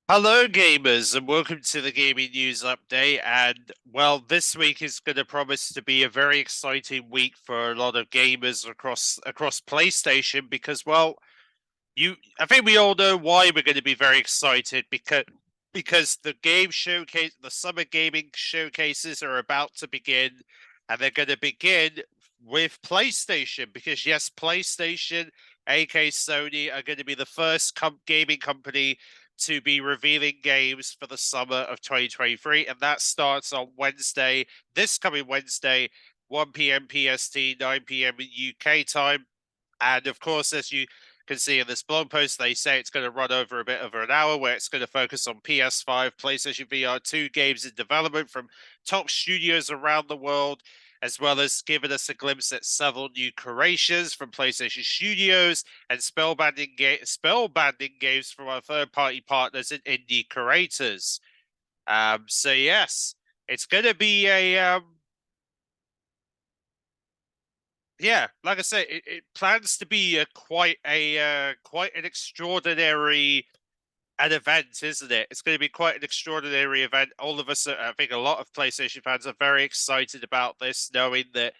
Hello, gamers, and welcome to the gaming news update. And well, this week is going to promise to be a very exciting week for a lot of gamers across PlayStation because, well, I think we all know why we're going to be very excited because the summer gaming showcases are about to begin, and they're going to begin with PlayStation because yes, PlayStation, aka Sony, are going to be the first gaming company to be revealing games for the summer of 2023, and that starts on Wednesday, this coming Wednesday, 1 p.m. PST, 9 p.m. in UK time. And of course, as you can see in this blog post, they say it's going to run over a bit over an hour, where it's going to focus on PS5, PlayStation VR 2 games in development from top studios around the world, as well as giving us a glimpse at several new creations from PlayStation Studios and spellbanding games from our third-party partners and indie creators. So yes, it's going to be a yeah, like I said, it plans to be quite an extraordinary an event, isn't it? It's going to be quite an extraordinary event. All of us, I think, a lot of PlayStation fans are very excited about this, knowing that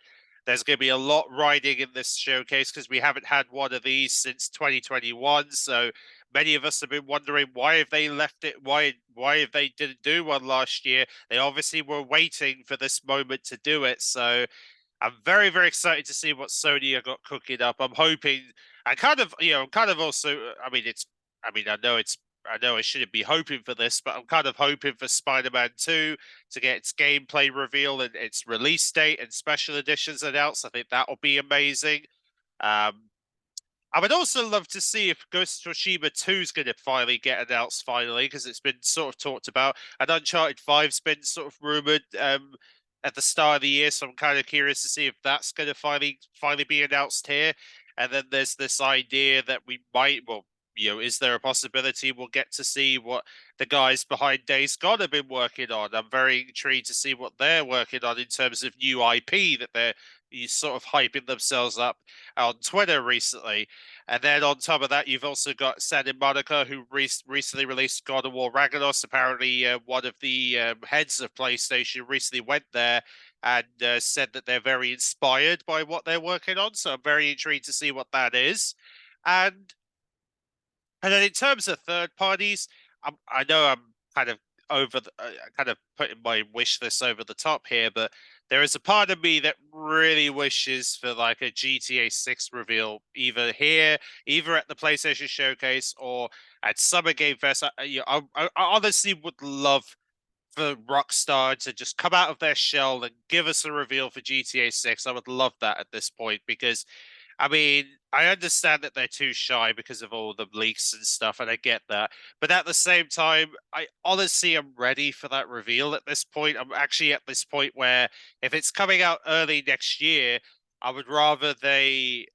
there's going to be a lot riding in this showcase because we haven't had one of these since 2021. So many of us have been wondering why have they left it? Why have they didn't do one last year? They obviously were waiting for this moment to do it. So I'm very, very excited to see what Sony have got cooking up. I'm hoping, I kind of, I'm kind of also, I mean, I know I shouldn't be hoping for this, but I'm kind of hoping for Spider-Man 2 to get its gameplay reveal and its release date and special editions announced. I think that will be amazing. Um, I would also love to see if Ghost of Tsushima 2 is going to finally get announced finally, because it's been sort of talked about. And Uncharted 5's been sort of rumored at the start of the year, so I'm kind of curious to see if that's going to finally be announced here. And then there's this idea that we might, well, is there a possibility we'll get to see what the guys behind Days Gone have been working on? I'm very intrigued to see what they're working on in terms of new IP that they're sort of hyping themselves up on Twitter recently. And then on top of that, you've also got Santa Monica, who recently released God of War Ragnarok. Apparently, one of the heads of PlayStation recently went there and said that they're very inspired by what they're working on. So I'm very intrigued to see what that is. And and then in terms of third parties, I know I'm kind of kind of putting my wish list over the top here, but there is a part of me that really wishes for like a GTA 6 reveal, either here, either at the PlayStation Showcase or at Summer Game Fest. I honestly would love for Rockstar to just come out of their shell and give us a reveal for GTA 6. I would love that at this point because I mean, I understand that they're too shy because of all the leaks and stuff, and I get that. But at the same time, I honestly am ready for that reveal at this point. I'm actually at this point where if it's coming out early next year, I would rather they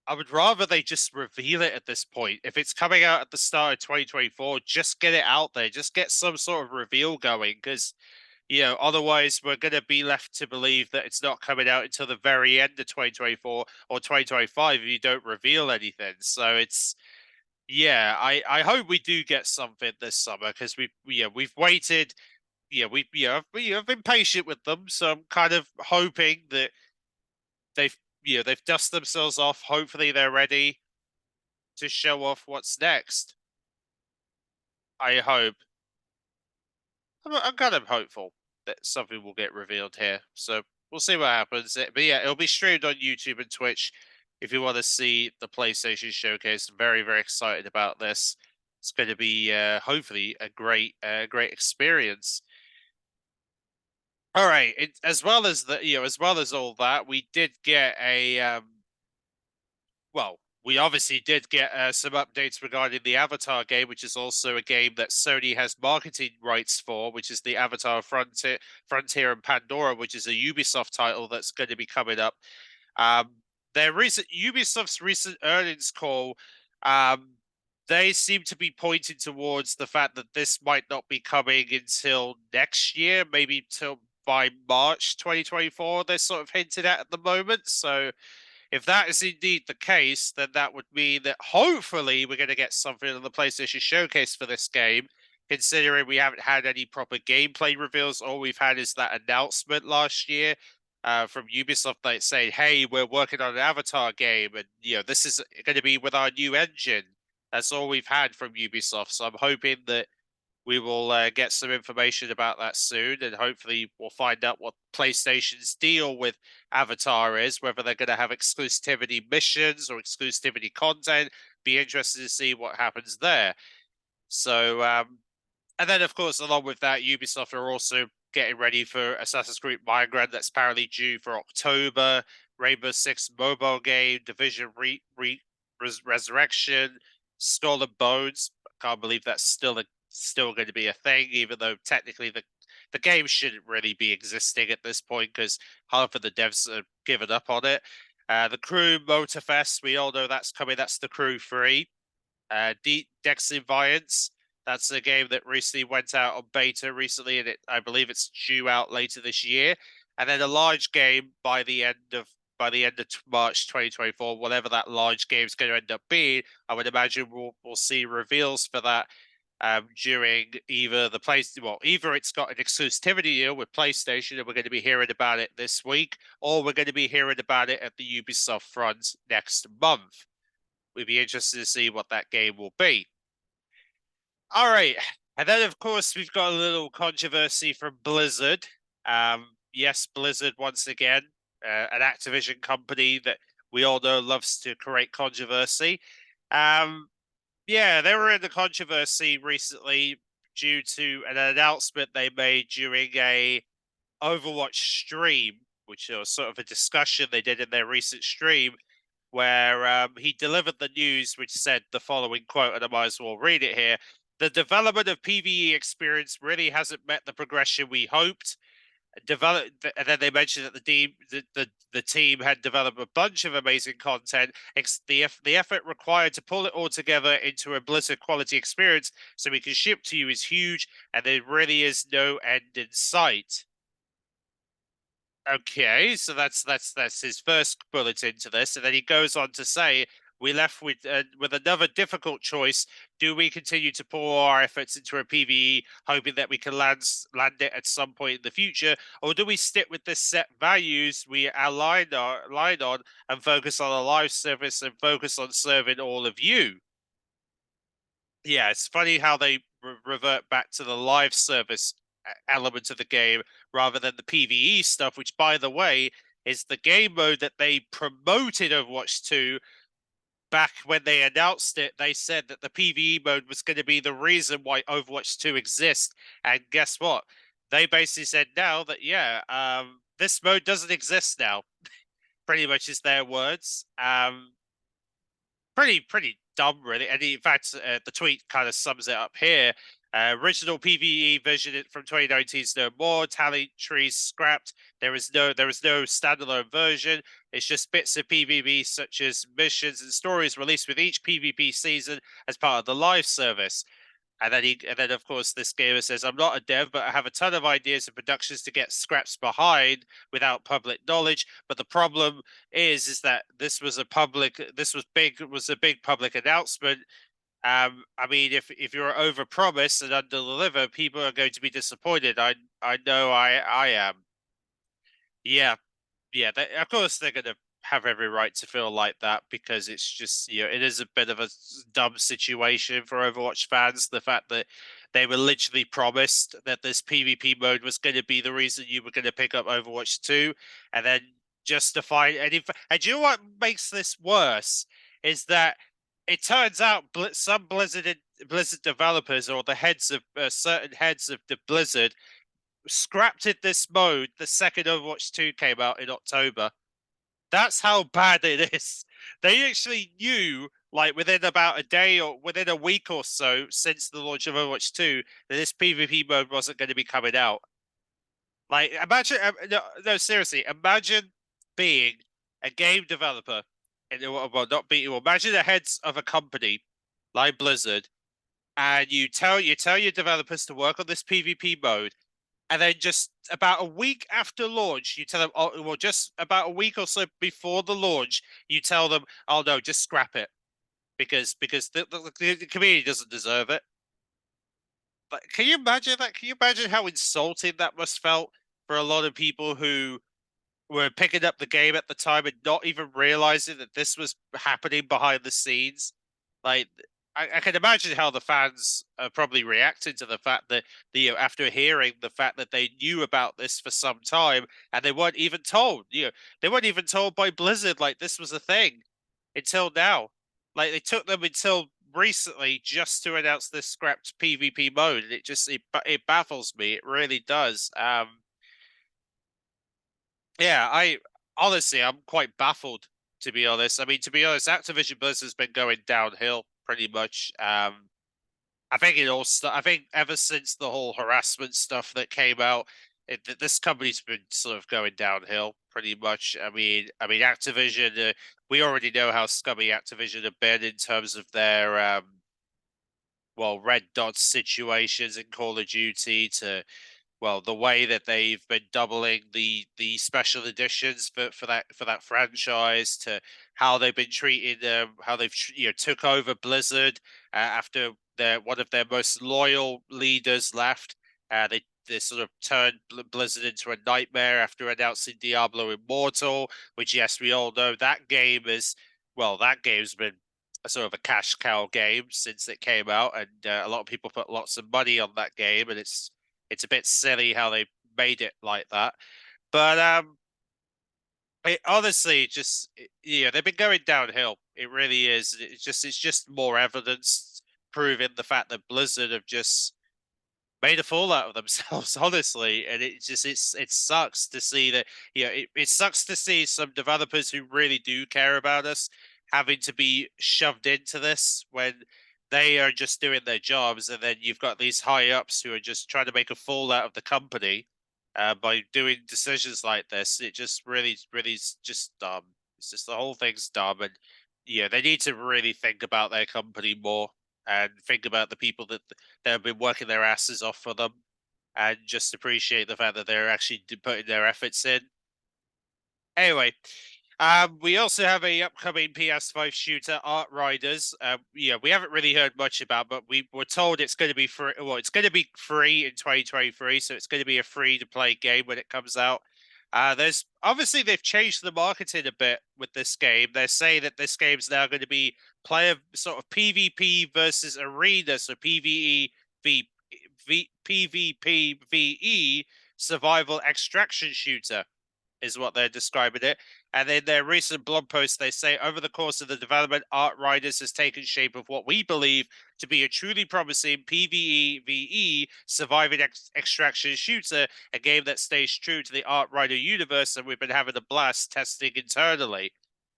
I would rather they just reveal it at this point. If it's coming out at the start of 2024, just get it out there. Just get some sort of reveal going because otherwise we're going to be left to believe that it's not coming out until the very end of 2024 or 2025 if you don't reveal anything. So yeah, I hope we do get something this summer because we've waited. I've been patient with them, so I'm kind of hoping that they've they've dusted themselves off. Hopefully they're ready to show off what's next. I hope. I'm kind of hopeful that something will get revealed here. So we'll see what happens. But yeah, it'll be streamed on YouTube and Twitch if you want to see the PlayStation Showcase. I'm very, very excited about this. It's going to be hopefully a great experience. All right, as well as as well as all that, we did get a well, we obviously did get some updates regarding the Avatar game, which is also a game that Sony has marketing rights for, which is the Avatar Frontier and Pandora, which is a Ubisoft title that's going to be coming up. Um, their recent Ubisoft's recent earnings call, um, they seem to be pointing towards the fact that this might not be coming until next year, maybe till by March 2024. They're sort of hinted at the moment. So if that is indeed the case, then that would mean that hopefully we're going to get something on the PlayStation Showcase for this game. considering we haven't had any proper gameplay reveals. All we've had is that announcement last year from Ubisoft, like saying, "Hey, we're working on an Avatar game, and this is going to be with our new engine." That's all we've had from Ubisoft. So I'm hoping that we will get some information about that soon, and hopefully we'll find out what PlayStation's deal with Avatar is, whether they're going to have exclusivity missions or exclusivity content. Be interested to see what happens there. So, and then of course, along with that, Ubisoft are also getting ready for Assassin's Creed Migrant that's apparently due for October. Rainbow Six mobile game, Division Resurrection, Skull and Bones. I can't believe that's still going to be a thing, even though technically the game shouldn't really be existing at this point because half of the devs have given up on it. The Crew Motorfest, we all know that's coming. That's the Crew 3. Dex Enviance, that's a game that recently went out on beta recently, and I believe it's due out later this year. And then a large game by the end of March 2024, whatever that large game is going to end up being. I would imagine we'll see reveals for that during either either it's got an exclusivity deal with PlayStation, and we're going to be hearing about it this week, or we're going to be hearing about it at the Ubisoft front next month. We'd be interested to see what that game will be. All right. And then, of course, we've got a little controversy from Blizzard. Yes, Blizzard, once again, an Activision company that we all know loves to create controversy. Yeah, they were in the controversy recently due to an announcement they made during a Overwatch stream, which was sort of a discussion they did in their recent stream, where he delivered the news, which said the following quote, and I might as well read it here. The development of PvE experience really hasn't met the progression we hoped. And then they mentioned that the team had developed a bunch of amazing content. The effort required to pull it all together into a Blizzard quality experience so we can ship to you is huge, and there really is no end in sight. Okay, so that's his first bullet into this, and then he goes on to say, "We left with another difficult choice. Do we continue to pour our efforts into a PVE, hoping that we can land it at some point in the future, or do we stick with the set values we aligned on and focus on a live service and focus on serving all of you?" Yeah, it's funny how they revert back to the live service element of the game rather than the PvE stuff, which, by the way, is the game mode that they promoted Overwatch 2 back when they announced it. They said that the PvE mode was going to be the reason why Overwatch 2 exists. And guess what? They basically said now that, yeah, this mode doesn't exist now. Pretty much is their words. Pretty dumb, really. And in fact, the tweet kind of sums it up here. Original PVE version from 2019 is no more. Talent trees scrapped. There is no standalone version. It's just bits of PvP such as missions and stories released with each PvP season as part of the live service. And then of course this gamer says, "I'm not a dev, but I have a ton of ideas and productions to get scraps behind without public knowledge. But the problem is that this was a big public announcement. I mean, if you're over promise and under deliver, people are going to be disappointed. I know I am. Yeah, yeah, of course they're going to have every right to feel like that because it's just, it is a bit of a dumb situation for Overwatch fans. The fact that they were literally promised that this PvP mode was going to be the reason you were going to pick up Overwatch 2, and then justify and do you know what makes this worse is that it turns out some Blizzard developers or the heads of certain heads of the Blizzard scrapped this mode the second Overwatch 2 came out in October. That's how bad it is. They actually knew, like within about a day or within a week or so since the launch of Overwatch 2, that this PvP mode wasn't going to be coming out. Like, imagine, no, seriously, imagine being a game developer, and well, not being, well, imagine the heads of a company like Blizzard, and you tell your developers to work on this PvP mode, and then just about a week after launch, you tell them, oh, well, just about a week or so before the launch, you tell them, oh no, just scrap it because the community doesn't deserve it. But can you imagine that? Can you imagine how insulting that must felt for a lot of people who were picking up the game at the time and not even realizing that this was happening behind the scenes? Like, I can imagine how the fans are probably reacting to the fact that after hearing the fact that they knew about this for some time and they weren't even told. They weren't even told by Blizzard like this was a thing until now. Like, they took them until recently just to announce this scrapped PvP mode, and it baffles me. It really does. Yeah, I honestly, I'm quite baffled, to be honest. I mean, to be honest, Activision Blizzard's been going downhill pretty much. I think I think ever since the whole harassment stuff that came out, this company's been sort of going downhill pretty much. Activision. We already know how scummy Activision have been in terms of their red dot situations in Call of Duty to the way that they've been doubling the special editions for that franchise, to how they've been treating how they've took over Blizzard after their one of their most loyal leaders left. They sort of turned Blizzard into a nightmare after announcing Diablo Immortal, which, yes, we all know that game is that game's been a sort of a cash cow game since it came out, and a lot of people put lots of money on that game, and it's a bit silly how they made it like that. But it honestly just they've been going downhill. It really is. It's just more evidence proving the fact that Blizzard have just made a fool out of themselves, honestly. And it sucks to see that. It sucks to see some developers who really do care about us having to be shoved into this when they are just doing their jobs, and then you've got these high ups who are just trying to make a fool out of the company by doing decisions like this. It just really is just dumb. It's just the whole thing's dumb, and they need to really think about their company more and think about the people that have been working their asses off for them, and just appreciate the fact that they're actually putting their efforts in. Anyway, we also have a upcoming PS5 shooter, Art Riders. We haven't really heard much about, but we were told it's going to be free. Well, it's going to be free in 2023, so it's going to be a free to play game when it comes out. There's obviously they've changed the marketing a bit with this game. They're saying that this game's now going to be player sort of PvP versus arena, so PvP VE survival extraction shooter is what they're describing it. And in their recent blog post, they say over the course of the development, Art Riders has taken shape of what we believe to be a truly promising PvE surviving extraction shooter, a game that stays true to the Art Rider universe, and we've been having a blast testing internally.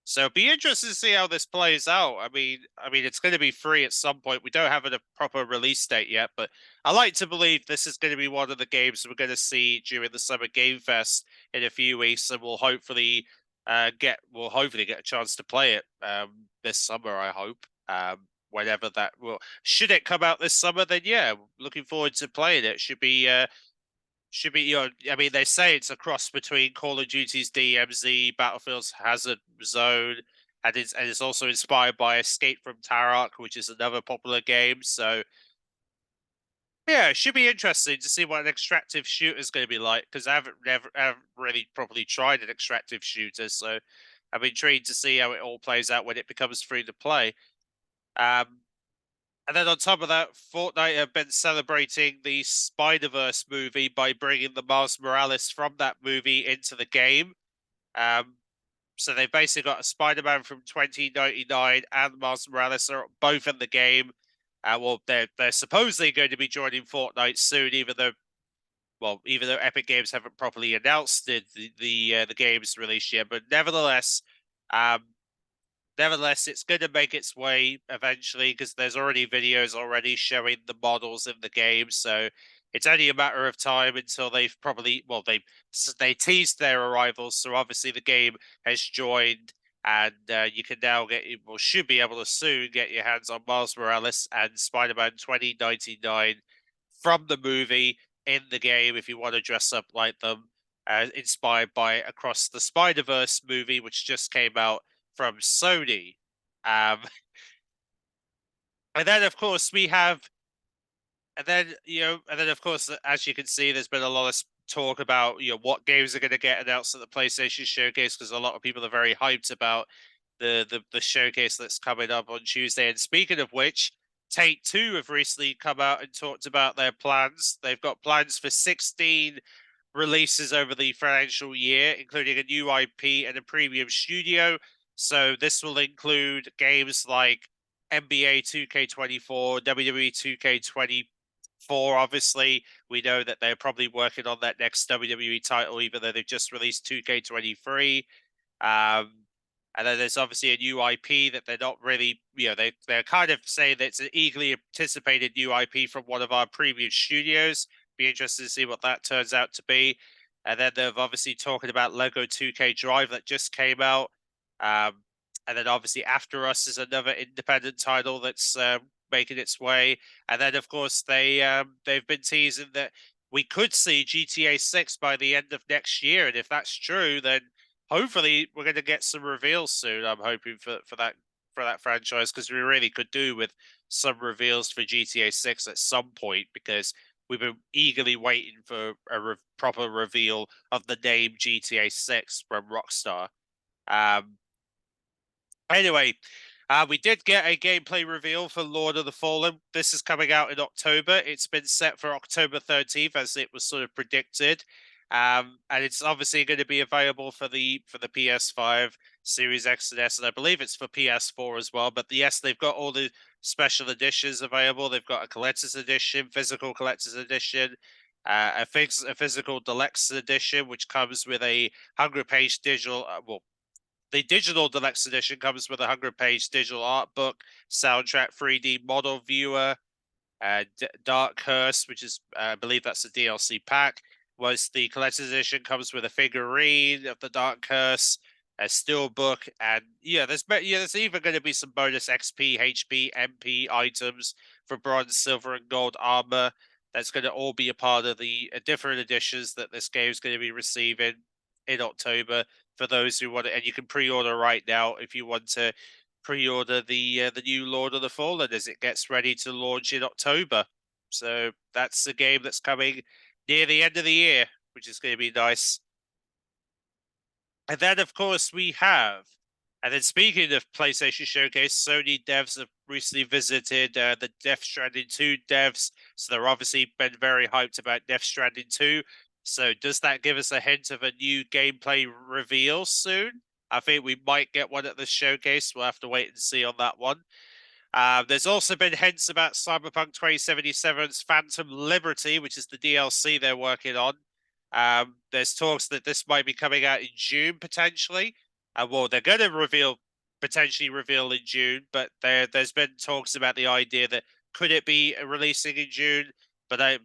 So be interested to see how this plays out. It's going to be free at some point. We don't have a proper release date yet, but I like to believe this is going to be one of the games we're going to see during the Summer Game Fest in a few weeks, and we'll hopefully get a chance to play it this summer. I hope whenever that will should it come out this summer, then yeah, looking forward to playing it. Should be they say it's a cross between Call of Duty's DMZ, Battlefield's Hazard Zone, and it's also inspired by Escape from Tarok, which is another popular game. So yeah, it should be interesting to see what an extractive shooter is going to be like, because I haven't really properly tried an extractive shooter, so I'm intrigued to see how it all plays out when it becomes free to play. Um, and then on top of that, Fortnite have been celebrating the Spider-Verse movie by bringing the Miles Morales from that movie into the game. Um, so they've basically got a Spider-Man from 2099 and Miles Morales are both in the game. They're supposedly going to be joining Fortnite soon, even though Epic Games haven't properly announced the game's release yet. But um, nevertheless, it's going to make its way eventually because there's already videos already showing the models in the game. So it's only a matter of time until they've probably they teased their arrivals. So obviously the game has joined, and you can now should be able to soon get your hands on Miles Morales and Spider-Man 2099 from the movie in the game if you want to dress up like them, inspired by Across the Spider-Verse movie, which just came out from Sony. Um, and then, of course, we have And then of course, as you can see, there's been a lot of talk about what games are going to get announced at the PlayStation Showcase, because a lot of people are very hyped about the showcase that's coming up on Tuesday. And speaking of which, Take Two have recently come out and talked about their plans. They've got plans for 16 releases over the financial year, including a new IP and a premium studio. So this will include games like NBA 2K24, WWE 2K24. Obviously, we know that they're probably working on that next WWE title, even though they've just released 2K23. Um, and then there's obviously a new IP that they're not really, they're kind of saying that it's an eagerly anticipated new IP from one of our premium studios. Be interested to see what that turns out to be. And then they've obviously talking about Lego 2K Drive that just came out. Um, and then obviously After Us is another independent title that's making its way. And then of course they've been teasing that we could see GTA 6 by the end of next year. And if that's true, then hopefully we're going to get some reveals soon. I'm hoping for that franchise, because we really could do with some reveals for GTA 6 at some point, because we've been eagerly waiting for a proper reveal of the name GTA 6 from Rockstar. Um, Anyway, we did get a gameplay reveal for Lord of the Fallen. This is coming out in October. It's been set for October 13th, as it was sort of predicted. And it's obviously going to be available for the PS5, Series X and S, and I believe it's for PS4 as well. But yes, they've got all the special editions available. They've got a collector's edition, physical collector's edition, a physical deluxe edition, which comes with a 100-page digital, the digital deluxe edition comes with a 100-page digital art book, soundtrack, 3D model viewer, Dark Curse, which is, I believe that's a DLC pack. Was the collector's edition comes with a figurine of the Dark Curse, a steelbook, and there's even going to be some bonus XP, HP, MP items for bronze, silver, and gold armor. That's going to all be a part of the different editions that this game is going to be receiving in October for those who want it. And you can pre-order right now if you want to pre-order the new Lord of the Fallen as it gets ready to launch in October. So that's a game that's coming near the end of the year, which is going to be nice. And then, of course, we have. And then, speaking of PlayStation Showcase, Sony devs have recently visited the Death Stranding 2 devs. So they're obviously been very hyped about Death Stranding 2. So does that give us a hint of a new gameplay reveal soon? I think we might get one at the showcase. We'll have to wait and see on that one. There's also been hints about Cyberpunk 2077's Phantom Liberty, which is the DLC they're working on. There's talks that this might be coming out in June potentially. Well, they're going to potentially reveal in June, but there's been talks about the idea that could it be releasing in June. But I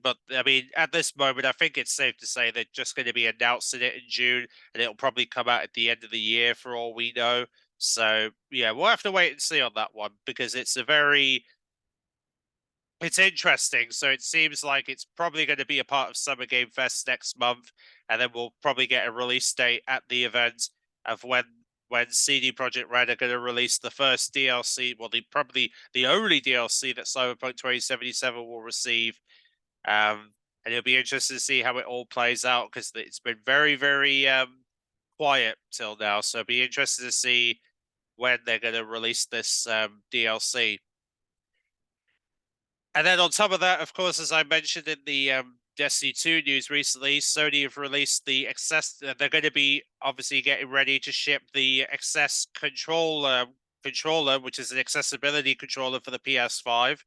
mean, at this moment, I think it's safe to say they're just going to be announcing it in June, and it'll probably come out at the end of the year for all we know. So yeah, we'll have to wait and see on that one, because it's interesting. So it seems like it's probably going to be a part of Summer Game Fest next month, and then we'll probably get a release date at the event of when CD Projekt Red are going to release the first DLC. Well, probably the only DLC that Cyberpunk 2077 will receive. And it'll be interesting to see how it all plays out, because it's been very, very quiet till now. So it'll be interesting to see when they're going to release this DLC. And then on top of that, of course, as I mentioned in the Destiny 2 news recently, Sony have released the Access. They're going to be obviously getting ready to ship the Access controller, which is an accessibility controller for the PS5.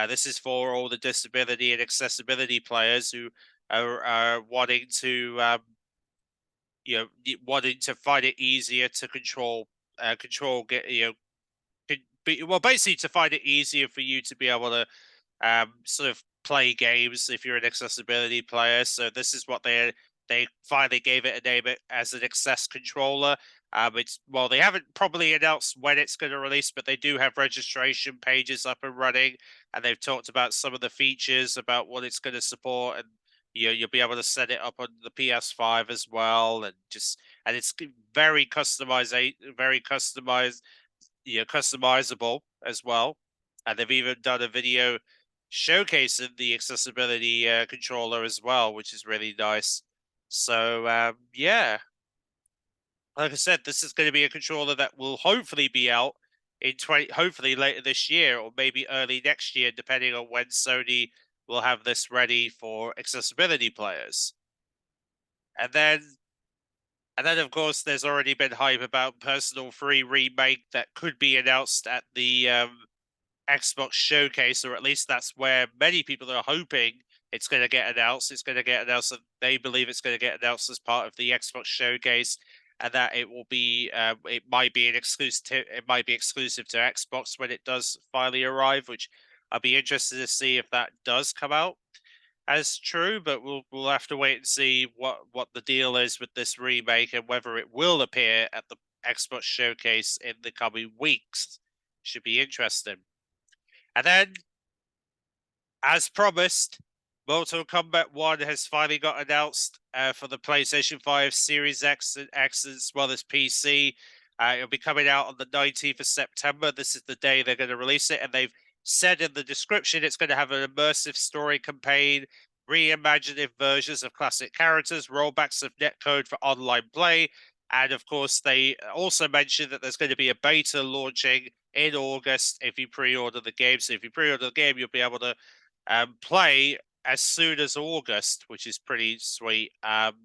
This is for all the disability and accessibility players who are wanting to, wanting to find it easier to get well, basically to find it easier for you to be able to sort of play games if you're an accessibility player. So this is what they finally gave it a name as an access controller. They haven't probably announced when it's going to release, but they do have registration pages up and running, and they've talked about some of the features about what it's going to support, and you'll be able to set it up on the PS5 as well, and it's very customized, customizable as well. And they've even done a video showcasing the accessibility controller as well, which is really nice. So yeah, like I said, this is going to be a controller that will hopefully be out in hopefully later this year or maybe early next year, depending on when Sony will have this ready for accessibility players. And then and then of course there's already been hype about Personal 3 remake that could be announced at the Xbox showcase, or at least that's where many people are hoping it's going to get announced. It's going to get announced, and they believe it's going to get announced as part of the Xbox showcase, and that it will be, it might be an exclusive. It might be exclusive to Xbox when it does finally arrive, which I'll be interested to see if that does come out as true. But we'll have to wait and see what the deal is with this remake and whether it will appear at the Xbox showcase in the coming weeks. Should be interesting. And then, as promised, Mortal Kombat 1 has finally got announced for the PlayStation 5 Series X and X as well as PC. It'll be coming out on the 19th of September. This is the day they're going to release it. And they've said in the description it's going to have an immersive story campaign, reimaginative versions of classic characters, rollbacks of netcode for online play. And of course, they also mentioned that there's going to be a beta launching in August if you pre-order the game. So if you pre-order the game, you'll be able to play as soon as August, which is pretty sweet. And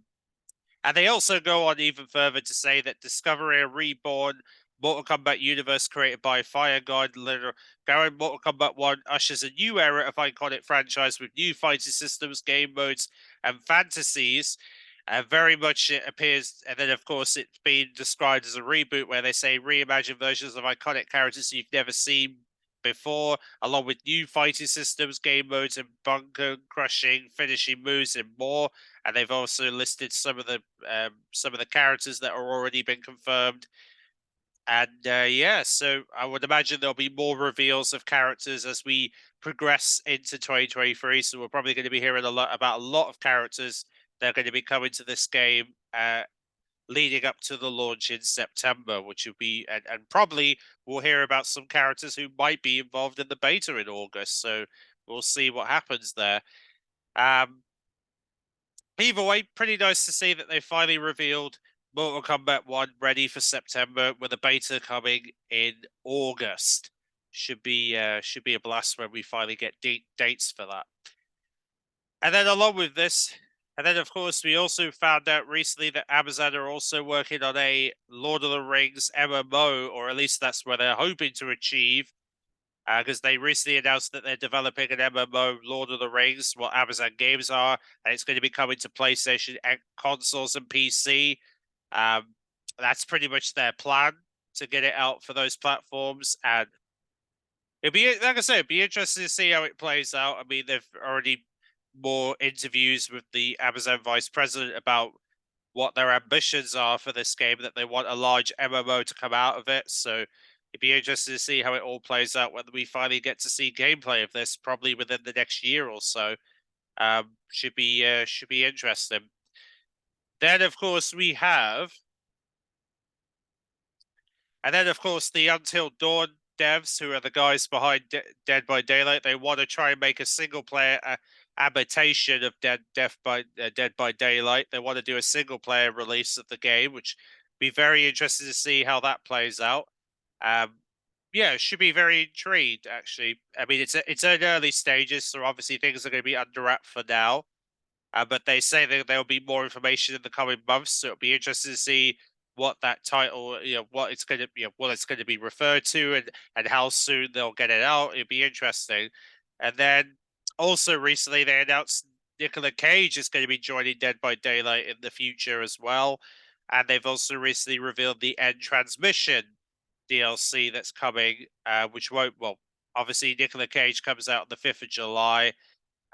they also go on even further to say that discovering a reborn Mortal Kombat universe created by Fire God, going Mortal Kombat 1 ushers a new era of iconic franchise with new fighting systems, game modes, and fantasies. Very much it appears, and then of course it's been described as a reboot where they say reimagined versions of iconic characters you've never seen before, along with new fighting systems, game modes, and bunker crushing, finishing moves, and more. And they've also listed some of the characters that are already been confirmed. And yeah, so I would imagine there'll be more reveals of characters as we progress into 2023. So we're probably going to be hearing a lot about a lot of characters that are going to be coming to this game leading up to the launch in September, which will be, and probably we'll hear about some characters who might be involved in the beta in August. So we'll see what happens there. Um, Either way, pretty nice to see that they finally revealed Mortal Kombat 1 ready for September with a beta coming in August. Should be a blast when we finally get dates for that. And then along with this, and then of course we also found out recently that Amazon are also working on a Lord of the Rings MMO, or at least that's what they're hoping to achieve. Because they recently announced that they're developing an MMO, Lord of the Rings, what Amazon Games are, and it's going to be coming to PlayStation consoles and PC. Um, that's pretty much their plan to get it out for those platforms, and it'd be, like I said, it'd be interesting to see how it plays out. I mean, they've already more interviews with the Amazon vice president about what their ambitions are for this game, that they want a large MMO to come out of it. So it'd be interesting to see how it all plays out when we finally get to see gameplay of this, probably within the next year or so. Should be interesting. Then, of course, we have And then, of course, the Until Dawn devs, who are the guys behind Dead by Daylight, they want to try and make a single player adaptation of Dead by Daylight. They want to do a single player release of the game, which be very interested to see how that plays out. Yeah, should be very intrigued. Actually, I mean, it's in early stages, so obviously things are going to be under wrap for now. But they say that there'll be more information in the coming months, so it'll be interesting to see what that title, what it's going to, what it's going to be referred to, and how soon they'll get it out. It'd be interesting. And then also recently they announced Nicolas Cage is going to be joining Dead by Daylight in the future as well, and they've also recently revealed the End Transmission DLC that's coming, which won't. Well, obviously Nicolas Cage comes out on the 5th of July.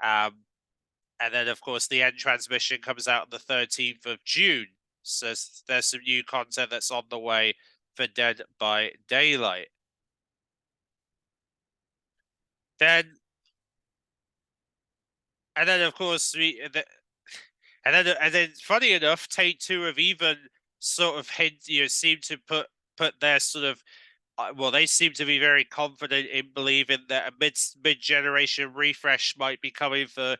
Um, and then, of course, the End Transmission comes out on the 13th of June. So there's some new content that's on the way for Dead by Daylight. Then, and then, of course, and then, funny enough, Take Two have even sort of seemed to put their sort of well, they seem to be very confident in believing that a mid generation refresh might be coming for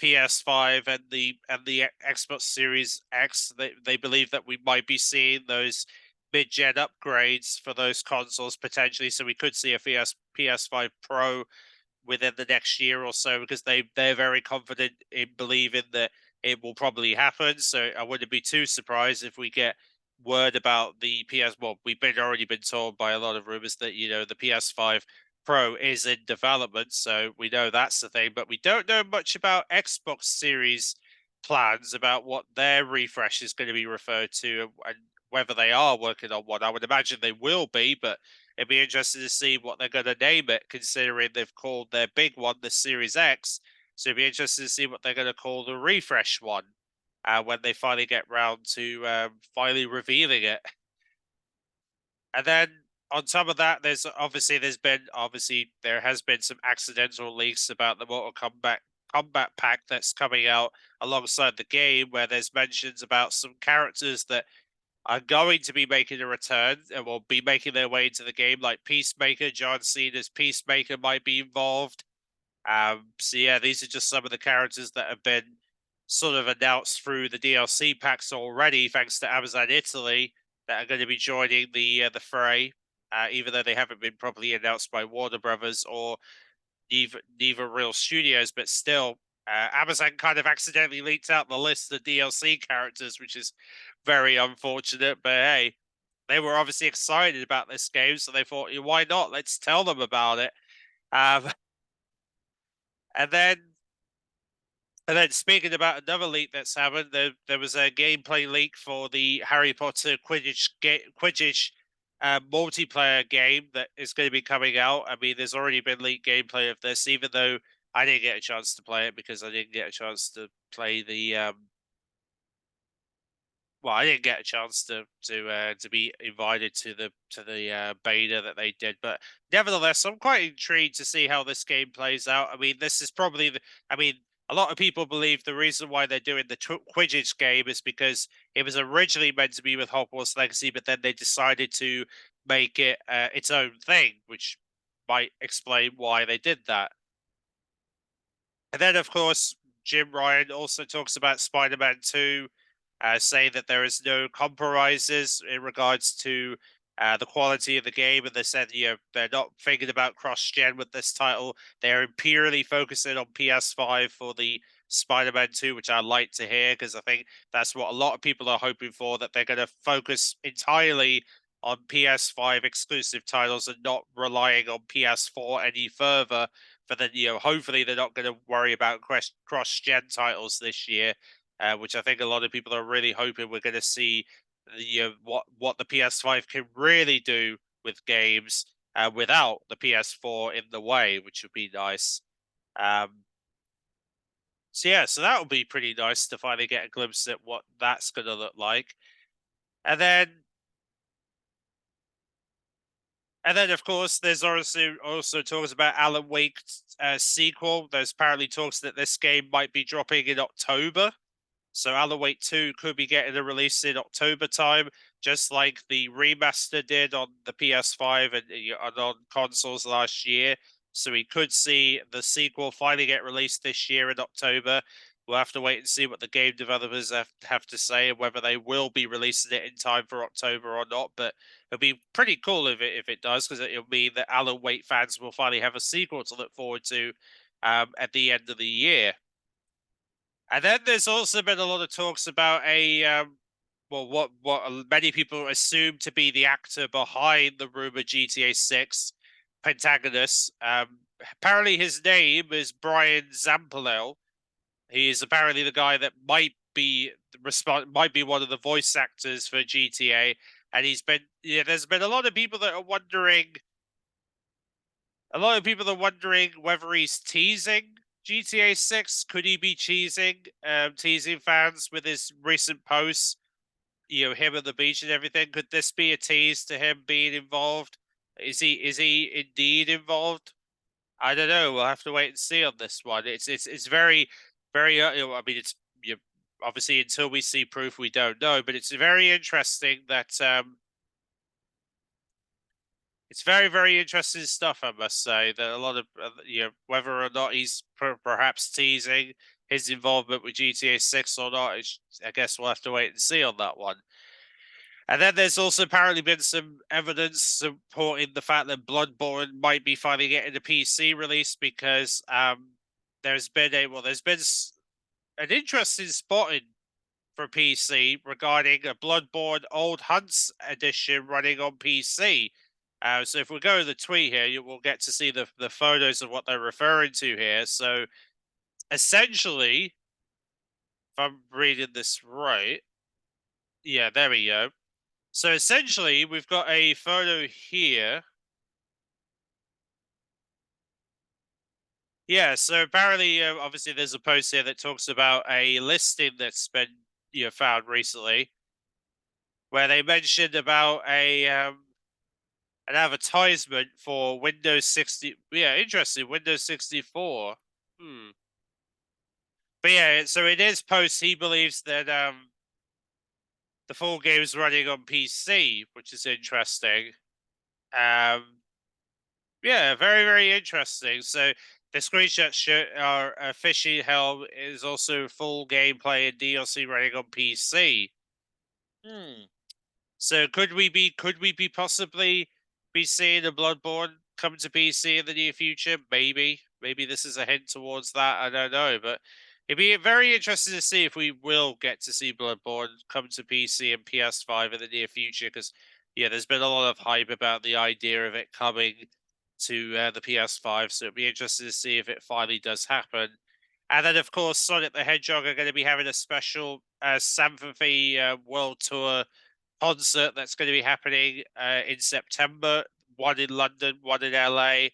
PS5 and the Xbox Series X. They believe that we might be seeing those mid gen upgrades for those consoles potentially, so we could see a PS5 Pro within the next year or so because they're very confident in believing that it will probably happen. So I wouldn't be too surprised if we get word about the PS. Well, we've been already been told by a lot of rumors that the PS5 Pro is in development, so we know that's the thing. But we don't know much about Xbox Series plans about what their refresh is going to be referred to and whether they are working on one. I would imagine they will be, but it'd be interesting to see what they're going to name it, considering they've called their big one the Series X. So it'd be interesting to see what they're going to call the refresh one when they finally get round to finally revealing it. And then on top of that, there has been some accidental leaks about the Mortal Kombat pack that's coming out alongside the game, where there's mentions about some characters that are going to be making a return and will be making their way into the game, like Peacemaker. John Cena's Peacemaker might be involved. So yeah, these are just some of the characters that have been sort of announced through the DLC packs already, thanks to Amazon Italy, that are going to be joining the fray. Even though they haven't been properly announced by Warner Brothers or neither real studios, but still, Amazon kind of accidentally leaked out the list of DLC characters, which is very unfortunate. But hey, they were obviously excited about this game, so they thought, why not? Let's tell them about it. Um, and then and then speaking about another leak that's happened, there was a gameplay leak for the Harry Potter Quidditch multiplayer game that is going to be coming out. I mean, there's already been leaked gameplay of this, even though I didn't get a chance to play it because I didn't get a chance to play the well, I didn't get a chance to be invited to the beta that they did, but nevertheless, I'm quite intrigued to see how this game plays out. I mean, this is probably I mean, a lot of people believe the reason why they're doing the Quidditch game is because it was originally meant to be with Hogwarts Legacy, but then they decided to make it its own thing, which might explain why they did that. And then, of course, Jim Ryan also talks about Spider-Man 2, saying that there is no compromises in regards to the quality of the game. And they said, they're not thinking about cross-gen with this title. They're purely focusing on PS5 for the Spider-Man 2, which I like to hear because I think that's what a lot of people are hoping for, that they're going to focus entirely on PS5 exclusive titles and not relying on PS4 any further for then hopefully they're not going to worry about cross gen titles this year, which I think a lot of people are really hoping we're going to see what the PS5 can really do with games without the PS4 in the way, which would be nice. So yeah, so that would be pretty nice to finally get a glimpse at what that's going to look like, and then of course, there's also talks about Alan Wake's sequel. There's apparently talks that this game might be dropping in October. So Alan Wake 2 could be getting a release in October time, just like the remaster did on the PS5 and on consoles last year. So we could see the sequel finally get released this year in October. We'll have to wait and see what the game developers have to say and whether they will be releasing it in time for October or not. But it'll be pretty cool if it does, because it'll mean that Alan Wake fans will finally have a sequel to look forward to at the end of the year. And then there's also been a lot of talks about what many people assume to be the actor behind the rumored GTA 6 Pentagonist. Apparently, his name is Brian Zampalel. He is apparently the guy that might be one of the voice actors for GTA, and there's been a lot of people that are wondering whether he's teasing GTA 6. Could he be teasing fans with his recent posts? Him at the beach and everything. Could this be a tease to him being involved? Is he indeed involved? I don't know. We'll have to wait and see on this one. It's very very. I mean, obviously until we see proof, we don't know. But it's very interesting that it's very, very interesting stuff, I must say. That a lot of whether or not he's perhaps teasing his involvement with GTA 6 or not, I guess we'll have to wait and see on that one. And then there's also apparently been some evidence supporting the fact that Bloodborne might be finally getting a PC release because there's been an interesting spotting for PC regarding a Bloodborne Old Hunts edition running on PC. So if we go to the tweet here, you will get to see the photos of what they're referring to here. So essentially, if I'm reading this right, yeah, there we go. So essentially, we've got a photo here. Yeah, so apparently, obviously, there's a post here that talks about a listing that's been found recently, where they mentioned about an advertisement for Windows 60. Yeah, interesting. Windows 64. Hmm. But yeah, so it is post. He believes that the full game is running on PC, which is interesting. Um, yeah, very, very interesting. So the screenshots show are Fishy Helm is also full gameplay and DLC running on PC. Hmm. So could we be possibly be seeing a Bloodborne come to PC in the near future? Maybe. Maybe this is a hint towards that. I don't know, but it'd be very interesting to see if we will get to see Bloodborne come to PC and PS5 in the near future. Because yeah, there's been a lot of hype about the idea of it coming to the PS5, so it'd be interesting to see if it finally does happen. And then, of course, Sonic the Hedgehog are going to be having a special Sympathy World Tour concert that's going to be happening in September. One in London, one in LA.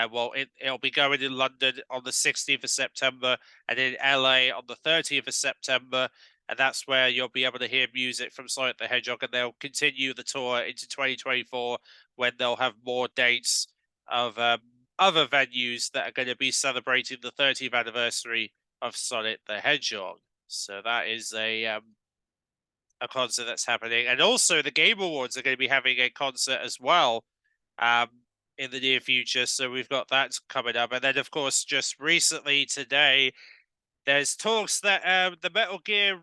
Well, it'll be going in London on the 16th of September and in LA on the 30th of September. And that's where you'll be able to hear music from Sonic the Hedgehog. And they'll continue the tour into 2024 when they'll have more dates of other venues that are going to be celebrating the 30th anniversary of Sonic the Hedgehog. So that is a concert that's happening, and also the Game Awards are going to be having a concert as well um, in the near future. So we've got that coming up, and then of course, just recently today, there's talks that the Metal Gear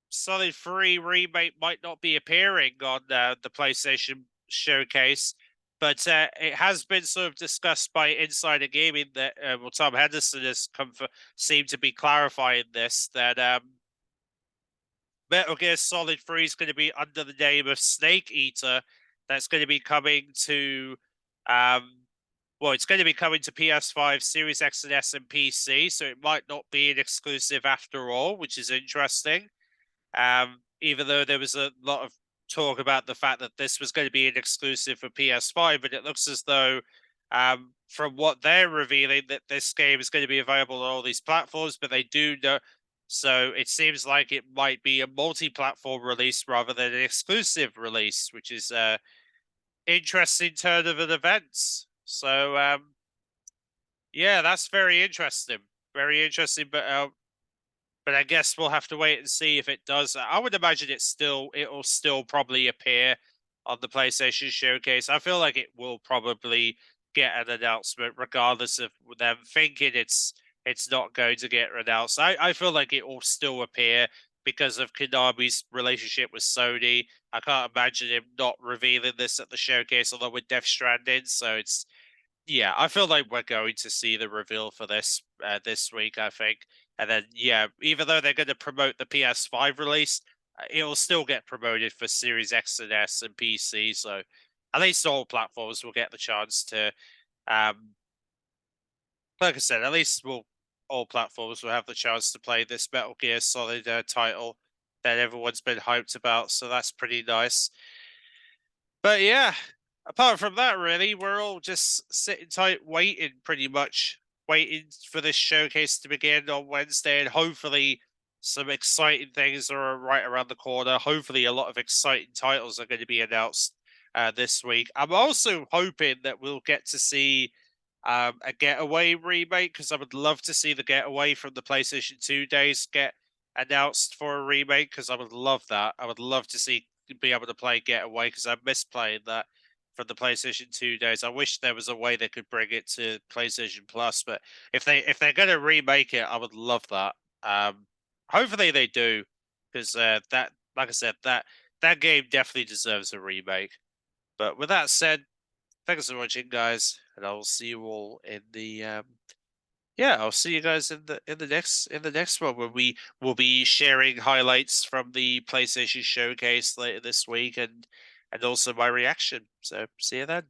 Solid 3 remake might not be appearing on the PlayStation showcase. But it has been sort of discussed by Insider Gaming that Tom Henderson has seemed to be clarifying this that Metal Gear Solid 3 is going to be under the name of Snake Eater. That's going to be coming to, it's going to be coming to PS5, Series X and S, and PC. So it might not be an exclusive after all, which is interesting. Even though there was a lot of talk about the fact that this was going to be an exclusive for PS5, but it looks as though, from what they're revealing, that this game is going to be available on all these platforms. But they do know, so it seems like it might be a multi-platform release rather than an exclusive release, which is a interesting turn of an events. So yeah, that's very interesting. Very interesting, but I guess we'll have to wait and see if it does. I would imagine it'll still probably appear on the PlayStation Showcase. I feel like it will probably get an announcement, regardless of them thinking it's not going to get announced. I feel like it will still appear because of Konami's relationship with Sony. I can't imagine him not revealing this at the showcase, although with Death Stranding. So it's yeah, I feel like we're going to see the reveal for this week, I think. And then yeah, even though they're going to promote the PS5 release, it'll still get promoted for Series X and S and PC. So at least all platforms will get the chance to, um, like I said, at least all platforms will have the chance to play this Metal Gear Solid title that everyone's been hyped about. So that's pretty nice. But yeah, apart from that, really, we're all just sitting tight, waiting pretty much, waiting for this showcase to begin on Wednesday, and hopefully some exciting things are right around the corner. Hopefully, a lot of exciting titles are going to be announced this week. I'm also hoping that we'll get to see a Getaway remake, because I would love to see the Getaway from the PlayStation 2 days get announced for a remake, because I would love that. I would love to see be able to play Getaway because I miss playing that from the PlayStation 2 days. I wish there was a way they could bring it to PlayStation Plus, but if they're gonna remake it, I would love that. Hopefully they do, because that, like I said, that game definitely deserves a remake. But with that said, thanks for watching, guys, and I will see you all in the yeah, I'll see you guys in the next one, where we will be sharing highlights from the PlayStation Showcase later this week, and also my reaction. So see you then.